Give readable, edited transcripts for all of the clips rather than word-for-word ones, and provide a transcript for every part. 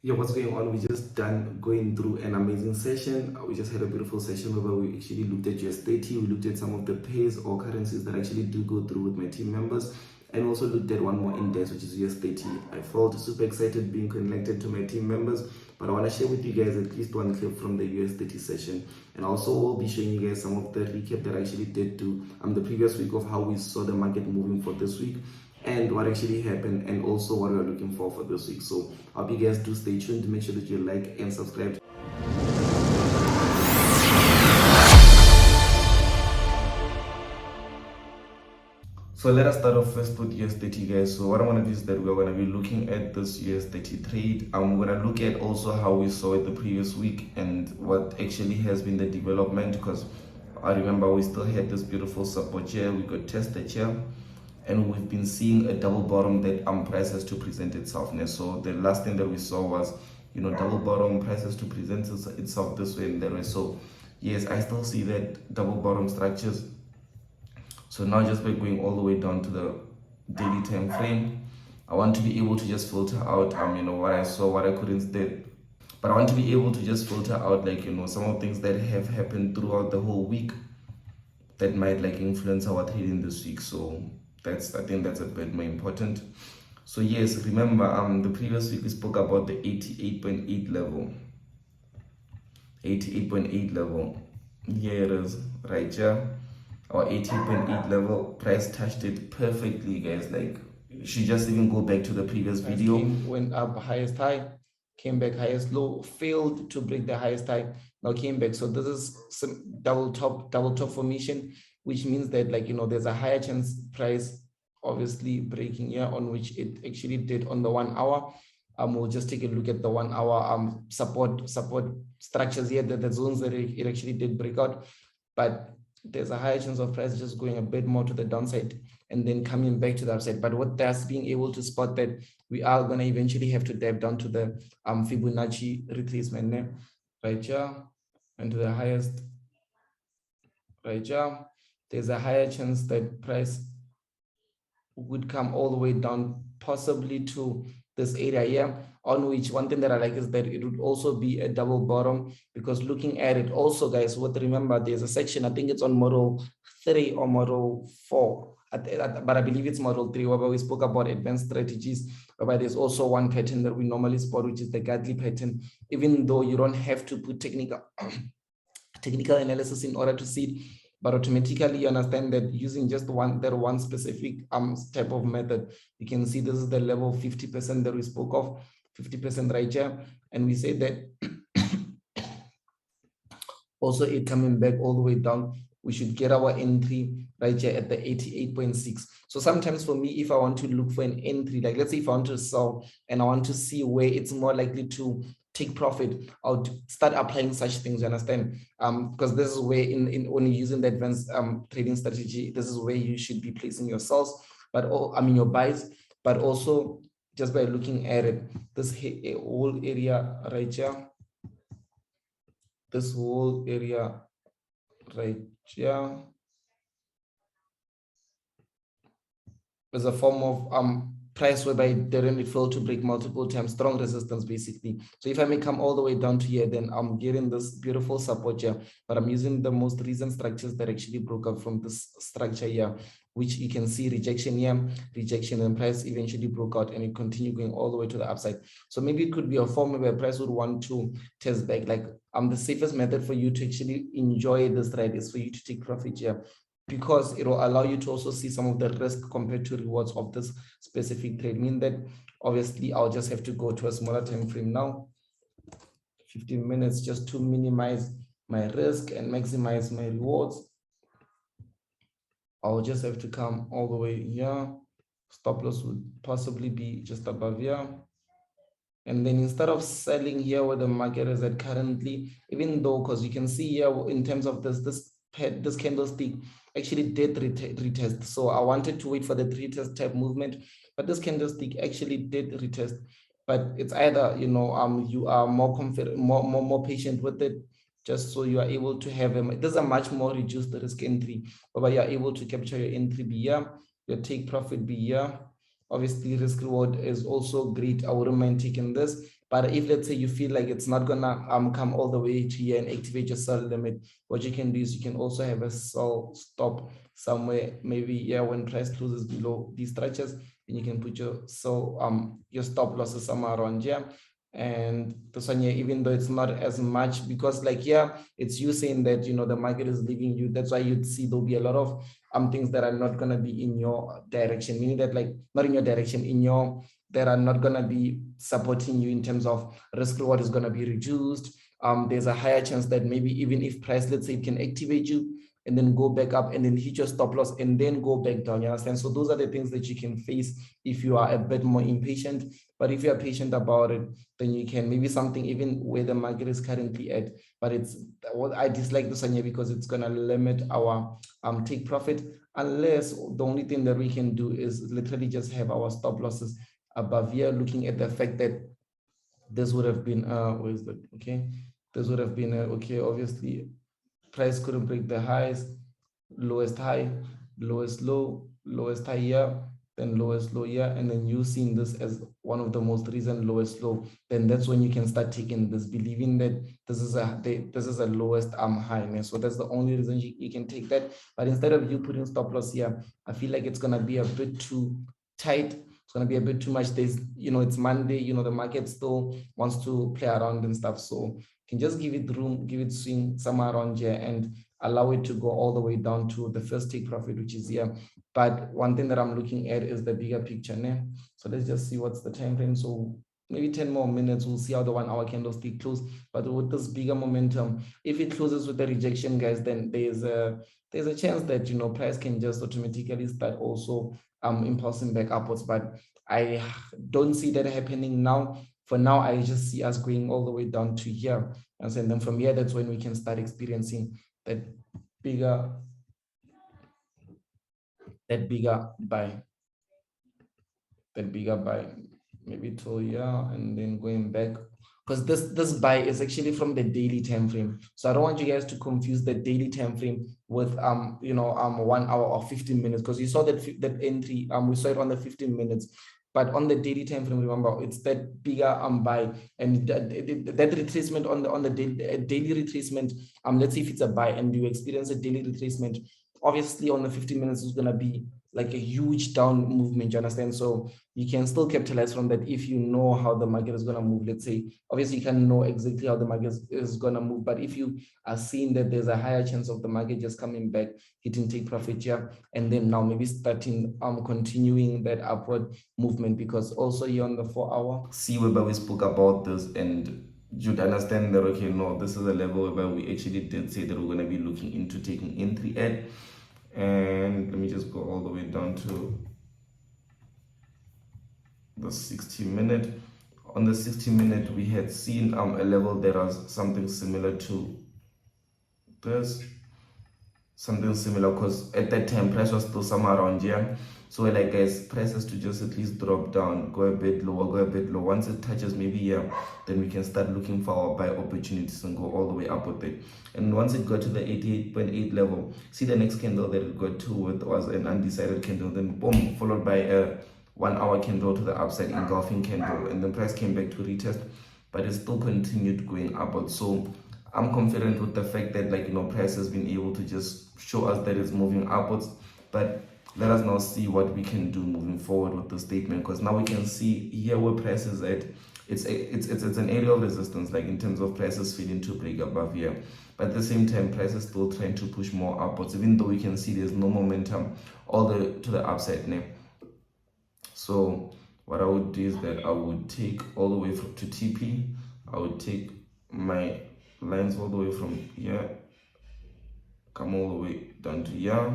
Yeah, what's going on? We just done going through an amazing session. We just had a beautiful session where we actually looked at US30. We looked at some of the pairs or currencies that actually do go through with my team members, and also looked at one more index, which is US30. I felt super excited being connected to my team members, but I want to share with you guys at least one clip from the US30 session, and also will be showing you guys some of the recap that I actually did to the previous week of how we saw the market moving for this week and what actually happened, and also what we're looking for this week. So I hope you guys do stay tuned. Make sure that you like and subscribe. So let us start off first with US30, guys. So what I want to do is that we're going to be looking at this US30 trade. I'm going to look at also how we saw it the previous week and what actually has been the development, because I remember we still had this beautiful support here. We got tested here, and we've been seeing a double bottom that price has to present itself now. So the last thing that we saw was, double bottom, price has to present itself this way and that way. So yes, I still see that double bottom structures. So now just by going all the way down to the daily time frame, I want to be able to just filter out what I saw, what I could instead. But I want to be able to just filter out, like, some of things that have happened throughout the whole week that might like influence our trading this week. So I think that's a bit more important. So yes, remember the previous week we spoke about the 88.8 level. 88.8 level. Here it is, right here. Our 88.8 level, price touched it perfectly, guys. Like, you should just even go back to the previous video. Went up highest high, came back highest low, failed to break the highest high, now came back. So this is some double top formation, which means that, like, there's a higher chance price obviously breaking here, on which it actually did on the 1 hour. We'll just take a look at the 1 hour support structures here, the zones that it actually did break out, but there's a higher chance of price just going a bit more to the downside and then coming back to the upside. But what that's being able to spot that we are going to eventually have to dive down to the Fibonacci retracement right here, and to the highest right here. There's a higher chance that price would come all the way down, possibly to this area here, on which one thing that I like is that it would also be a double bottom, because looking at it also, guys, what remember, there's a section, I think it's on model 3 or model 4, but I believe it's model 3, where we spoke about advanced strategies, whereby there's also one pattern that we normally spot, which is the Gadley pattern, even though you don't have to put technical analysis in order to see it, but automatically you understand that using just one specific type of method, you can see this is the level 50% that we spoke of, 50% right here, and we say that also it coming back all the way down, we should get our entry right here at the 88.6. So sometimes for me, if I want to look for an entry, like let's say if I want to sell and I want to see where it's more likely to take profit, I'll start applying such things, you understand? Because this is where in only using the advanced trading strategy, this is where you should be placing your sells, but your buys, but also just by looking at it, this whole area right here, this whole area right here is a form of price whereby it didn't fail to break multiple times, strong resistance basically. So if I may come all the way down to here, then I'm getting this beautiful support here, but I'm using the most recent structures that actually broke up from this structure here, which you can see rejection here, rejection, and price eventually broke out and it continued going all the way to the upside. So maybe it could be a form where price would want to test back. Like the safest method for you to actually enjoy this trade is for you to take profit here, because it will allow you to also see some of the risk compared to rewards of this specific trade. Mean that obviously I'll just have to go to a smaller time frame now, 15 minutes, just to minimize my risk and maximize my rewards. I'll just have to come all the way here. Stop loss would possibly be just above here. And then instead of selling here where the market is at currently, even though, because you can see here in terms of this candlestick actually did retest. So I wanted to wait for the retest type movement, but this candlestick actually did retest. But it's either you are more confident, more patient with it, just so you are able to have there's a much more reduced risk entry, whereby you are able to capture your entry be here, your take profit be here. Obviously, risk reward is also great. I wouldn't mind taking this, But if let's say you feel like it's not gonna come all the way to here and activate your sell limit, what you can do is you can also have a sell stop somewhere, maybe when price closes below these structures, and you can put your your stop losses somewhere around here. And this one here, even though it's not as much, because like it's you saying that the market is leaving you. That's why you'd see there'll be a lot of things that are not gonna be in your direction, meaning that like not in your direction, that are not gonna be supporting you in terms of risk reward is gonna be reduced. There's a higher chance that maybe even if price, let's say, it can activate you and then go back up and then hit your stop loss and then go back down. You understand? So those are the things that you can face if you are a bit more impatient. But if you are patient about it, then you can maybe something even where the market is currently at. But it's what I dislike this one here because it's gonna limit our take profit, unless the only thing that we can do is literally just have our stop losses above here, looking at the fact that this would have been where is that? Okay, this would have been okay, obviously price couldn't break the highs, lowest high, lowest low, lowest high here, then lowest low here, and then you seeing this as one of the most recent lowest low, then that's when you can start taking this, believing that this is a lowest high. Man. So that's the only reason you can take that. But instead of you putting stop loss here, I feel like it's gonna be a bit too tight. It's gonna be a bit too much. There's it's Monday, the market still wants to play around and stuff. So you can just give it room, give it swing somewhere around here and allow it to go all the way down to the first take profit, which is here. But one thing that I'm looking at is the bigger picture. Né? So let's just see what's the time frame. So maybe 10 more minutes, we'll see how the 1 hour candlestick close. But with this bigger momentum, if it closes with a rejection, guys, then there's a chance that price can just automatically start also impulsing back upwards. But I don't see that happening now. For now, I just see us going all the way down to here. And then from here, that's when we can start experiencing that bigger buy, maybe till here and then going back, because this buy is actually from the daily time frame. So I don't want you guys to confuse the daily time frame with 1 hour or 15 minutes, because you saw that entry, we saw it on the 15 minutes. But on the daily time frame, remember, it's that bigger buy, and that retracement on the daily retracement. Let's see if it's a buy and you experience a daily retracement. Obviously, on the 15 minutes is gonna be like a huge down movement. You understand? So you can still capitalize from that if you know how the market is gonna move. Let's say, obviously, you can know exactly how the market is gonna move, but if you are seeing that there's a higher chance of the market just coming back, hitting take profit here, and then now maybe starting continuing that upward movement, because also here on the 4 hour. See, where we spoke about this, and you'd understand that, okay, no, this is a level where we actually did say that we're going to be looking into taking entry at. And let me just go all the way down to the 60-minute. On the 60-minute, we had seen a level that was something similar to this. Something similar, because at that time, price was still somewhere around here. So we're like, guys, price has to just at least drop down, go a bit lower. Once it touches maybe here, then we can start looking for our buy opportunities and go all the way up with it. And once it got to the 88.8 level, see the next candle that it got to with was an undecided candle, then boom, followed by a 1 hour candle to the upside, engulfing candle, and then price came back to retest, but it still continued going upward. So I'm confident with the fact that price has been able to just show us that it's moving upwards. But let us now see what we can do moving forward with the statement, because now we can see here where price is at. It's an area of resistance, like in terms of prices failing to break above here. But at the same time, price is still trying to push more upwards, even though we can see there's no momentum all the way to the upside now. So what I would do is that I would take all the way to TP. I would take my lines all the way from here, come all the way down to here.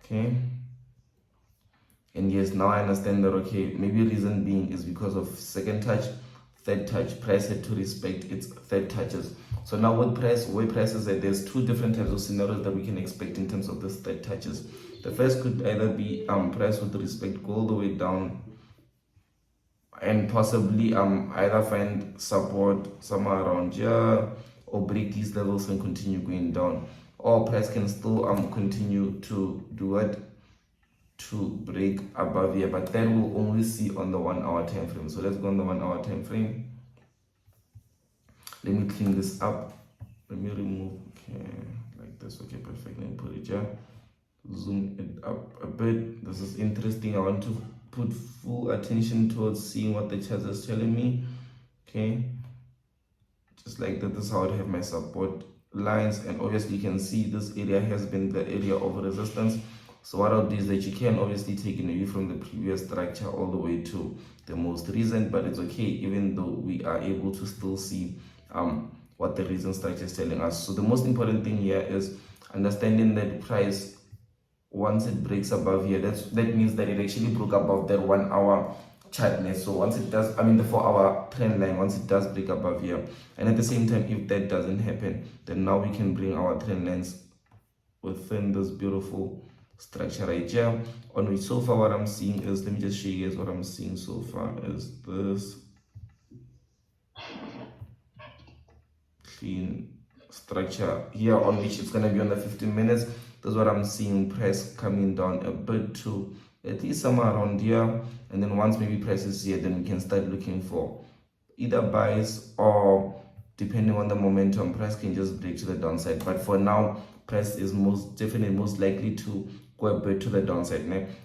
Okay. And yes, now I understand that, okay, maybe reason being is because of second touch, third touch, price had to respect its third touches. So now with price, where price is at, there's two different types of scenarios that we can expect in terms of this third touches. The first could either be price with respect go all the way down and possibly either find support somewhere around here or break these levels and continue going down, or price can still continue to do what, to break above here, but that we'll only see on the 1 hour time frame. So let's go on the 1 hour time frame. Let me clean this up. Let me remove, okay, like this. Okay, perfect. Let me put it here. Zoom it up a bit. This is interesting. I want to put full attention towards seeing what the chart is telling me. Okay, just like that. This is how I have my support lines, and obviously you can see this area has been the area of resistance. So what I'll do is that you can obviously take a view from the previous structure all the way to the most recent, but it's okay even though we are able to still see what the recent structure is telling us. So the most important thing here is understanding that price, once it breaks above here, that means that it actually broke above that 1 hour chart. So once it does, I mean the 4 hour trend line, once it does break above here, and at the same time, if that doesn't happen, then now we can bring our trend lines within this beautiful structure right here, on which so far what I'm seeing is, let me just show you guys what I'm seeing so far is this clean structure here, on which it's going to be on the 15 minutes. This is what I'm seeing, price coming down a bit to at least somewhere around here, and then once maybe price is here, then we can start looking for either buys, or depending on the momentum, price can just break to the downside. But for now, price is most likely to go a bit to the downside,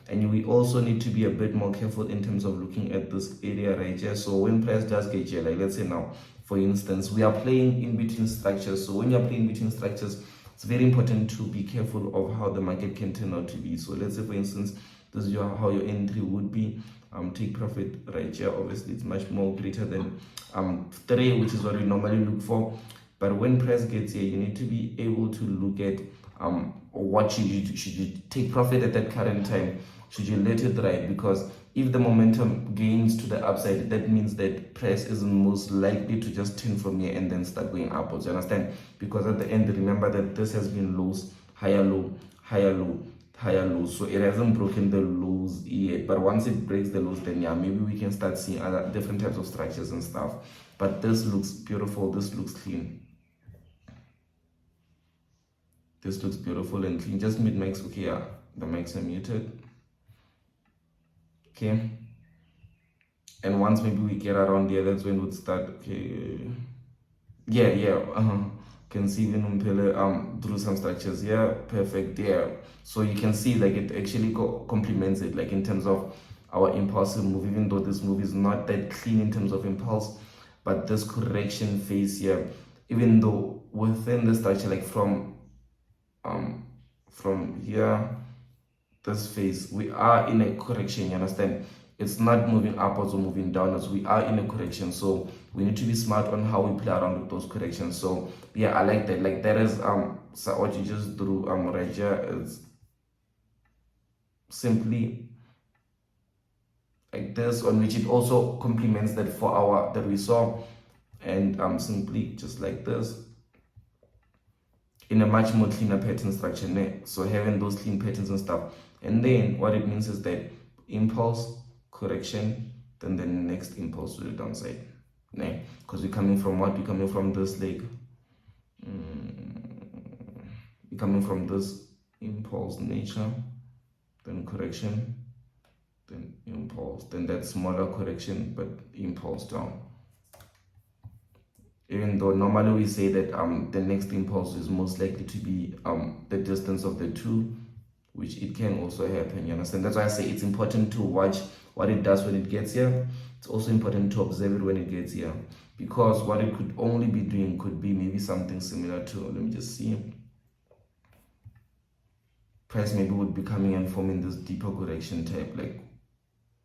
and we also need to be a bit more careful in terms of looking at this area right here. So when price does get here, like let's say now, for instance, we are playing in between structures. So when you're playing between structures, it's very important to be careful of how the market can turn out to be. So let's say, for instance, this is how your entry would be. Take profit right here. Obviously, it's much more greater than 3, which is what we normally look for. But when price gets here, you need to be able to look at what should you take profit at that current time? Should you let it ride? Because if the momentum gains to the upside, that means that price is most likely to just turn from here and then start going upwards. You understand? Because at the end, remember that this has been lows, higher low, higher low, higher lows. So it hasn't broken the lows yet. But once it breaks the lows, then yeah, maybe we can start seeing other different types of structures and stuff. But this looks beautiful. This looks clean. This looks beautiful and clean. Just mute mics. Okay, yeah, the mics are muted. Okay, and once maybe we get around there, that's when we'd start. Okay, yeah, can see even through some structures. Yeah, perfect. Yeah, so you can see like it actually complements it, like in terms of our impulsive move, even though this move is not that clean in terms of impulse, but this correction phase here, even though within the structure, like from here, this phase, we are in a correction. You understand? It's not moving upwards or moving downwards. We are in a correction, so we need to be smart on how we play around with those corrections. So yeah, I like that. Like that is so what you just drew right here is simply like this, on which it also complements that 4 hour that we saw, and simply just like this in a much more cleaner pattern structure. So having those clean patterns and stuff, and then what it means is that impulse, correction, then the next impulse to the downside, because we're coming from what? We're coming from this leg. We're coming from this impulse nature, then correction, then impulse, then that smaller correction, but impulse down. Even though normally we say that the next impulse is most likely to be the distance of the two, which it can also happen. You understand? That's why I say it's important to watch what it does when it gets here. It's also important to observe it when it gets here, because what it could only be doing could be maybe something similar to, let me just see, price maybe would be coming and forming this deeper correction type, like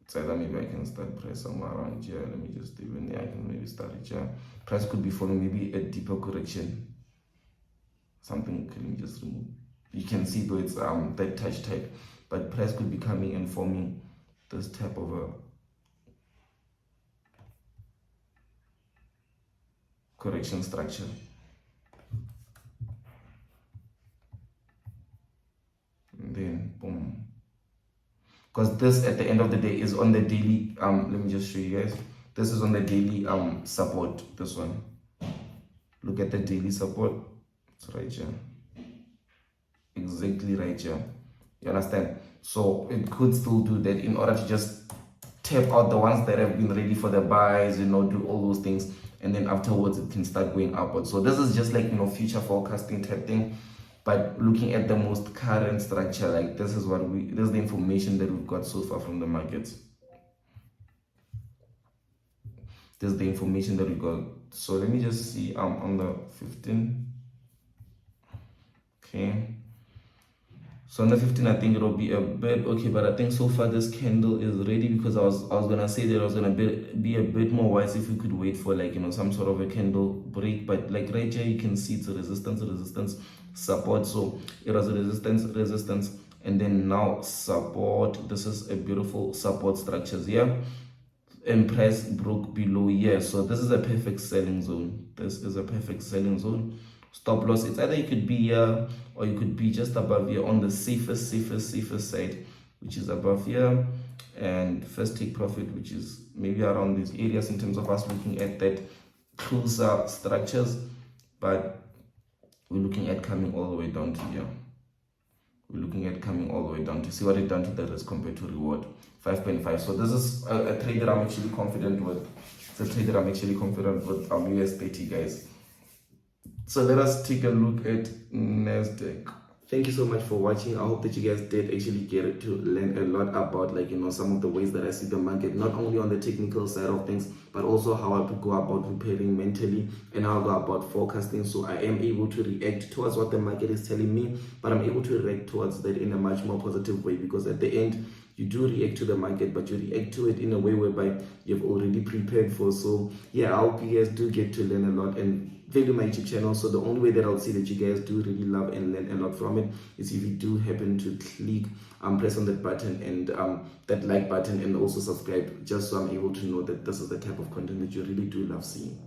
it's either maybe I can start price somewhere around here. Let me just even there, I can maybe start it here. Price could be forming maybe a deeper correction, something. Let me just remove. You can see though it's that touch type, but price could be coming and forming this type of a correction structure. And then boom. Because this at the end of the day is on the daily, let me just show you guys. This is on the daily support, this one. Look at the daily support. It's right here. Exactly right here. You understand? So it could still do that in order to just tap out the ones that have been ready for the buys, you know, do all those things, and then afterwards it can start going upwards. So this is just like, you know, future forecasting type thing, but looking at the most current structure, like this is the information that we've got so far from the markets. This is the information that we got. So let me just see on the 15. Okay, so on the 15, I think it'll be a bit okay, but I think so far this candle is ready, because I was gonna say that I was gonna be a bit more wise if we could wait for, like, you know, some sort of a candle break. But like right here, you can see it's a resistance, support. So it was a resistance, and then now support. This is a beautiful support structures here. Impress broke below here, so this is a perfect selling zone. Stop loss, it's either you could be here or you could be just above here on the safest side, which is above here, and first take profit, which is maybe around these areas in terms of us looking at that closer structures. But we're looking at coming all the way down to here. To see what it done to the risk compared to reward. 5.5. So this is a trade that I'm actually confident with. It's a trade that I'm actually confident with US30, guys. So let us take a look at Nasdaq. Thank you so much for watching. I hope that you guys did actually get to learn a lot about, like, you know, some of the ways that I see the market, not only on the technical side of things, but also how I go about preparing mentally and how I go about forecasting. So I am able to react towards what the market is telling me, but I'm able to react towards that in a much more positive way, because at the end, you do react to the market, but you react to it in a way whereby you've already prepared for. So yeah, I hope you guys do get to learn a lot and value my YouTube channel. So the only way that I'll see that you guys do really love and learn a lot from it is if you do happen to click press on that button and that like button, and also subscribe, just so I'm able to know that this is the type of content that you really do love seeing.